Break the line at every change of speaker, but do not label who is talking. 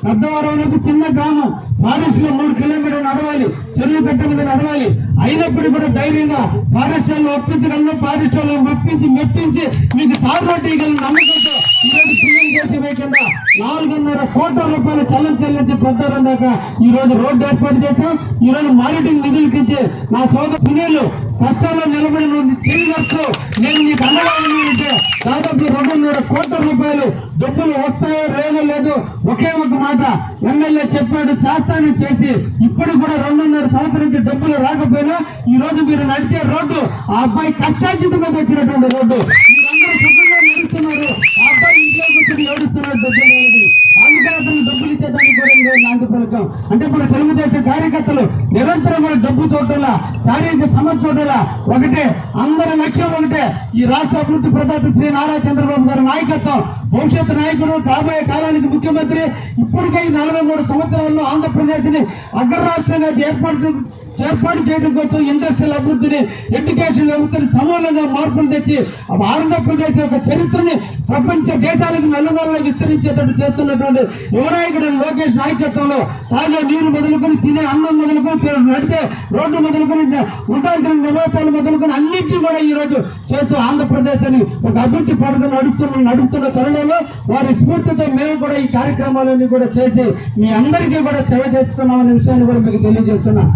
పెద్దవారం అనేది చిన్న గ్రామం, ఫారెస్ట్ లో 3 కిలోమీటర్లు నడవాలి, చెరువు కట్ట మీద నడవాలి. అయినప్పటికీ కూడా ధైర్యంగా ఫారెస్ట్ వాళ్ళు ఒప్పించగలను, ఫారెస్ట్ వాళ్ళు మెప్పించి మీకు తాడు రోడ్డు ఇవ్వగలను నమ్మకంతో ఈరోజు పిఎం చేసే కింద 4.5 కోట్ల రూపాయలు చెల్లించి పెద్దవారం దాకా ఈ రోజు రోడ్డు ఏర్పాటు చేశాం. ఈ రోజు మానిటరింగ్ నిధులకించి నా సోదరు సునీల్ కష్టాల్లో నిలబడి చేయవచ్చు, నేను నీకు అండగా ఉన్నానంటే దాదాపు 2.5 కోట్ల రూపాయలు డబ్బులు వస్తాయో రేగో లేదు, ఒకే ఒక మాట ఎమ్మెల్యే చెప్పాడు చేస్తానని చేసి ఇప్పుడు కూడా 2.5 సంవత్సరానికి డబ్బులు రాకపోయినా ఈ రోజు మీరు నడిచే రోడ్డు ఆ అబ్బాయి కష్టార్జితంగా వచ్చినటువంటి రోడ్డు, మీరందరూ సుఖంగా నడుస్తున్నారు. ఆ అబ్బాయి ఇంట్లో కూర్చొని ఏడుస్తున్నారు డబ్బులు, అందుకని అతను డబ్బులు ఇచ్చేదానికి కూడా నాంది పలకం. అంటే మన తెలుగుదేశం కార్యకర్తలు నిరంతరం కూడా డబ్బు చూడాలా, శారీరక సమస్య చూడాలా, ఒకటే అందరి లక్ష్యం ఒకటే, ఈ రాష్ట్ర అభివృద్ధి ప్రదాత శ్రీ నారా చంద్రబాబు గారి నాయకత్వం, భవిష్యత్తు నాయకుడు, రాబోయే కాలానికి ముఖ్యమంత్రి. ఇప్పటికే 43 సంవత్సరాల్లో ఆంధ్రప్రదేశ్ ని అగ్రరాష్ట్రంగా ఏర్పాటు చేయడం కోసం ఇండస్ట్రియల్ అభివృద్ధిని, ఎడ్యుకేషన్ అభివృద్ధిని సమూలంగా మార్పులు తెచ్చి ఆంధ్రప్రదేశ్ యొక్క చరిత్రని ప్రపంచ దేశాలకు నలుమూలలో విస్తరించేటట్టు చేస్తున్నటువంటి యువనాయకుడు లోకేష్ నాయకత్వంలో తాగే నీరు మొదలుకొని, తినే అన్నం మొదలుకొని, నడిచే రోడ్డు మొదలుకొని, ఉండాల్సిన నివాసాలు మొదలుకొని అన్నింటినీ కూడా ఈ రోజు చేస్తూ ఆంధ్రప్రదేశ్ అని ఒక అభివృద్ధి పథకం నడుపుతున్న తరుణంలో వారి స్ఫూర్తితో మేము కూడా ఈ కార్యక్రమాలన్నీ కూడా చేసి మీ అందరికీ కూడా సేవ చేస్తున్నామనే విషయాన్ని కూడా మీకు తెలియజేస్తున్నా.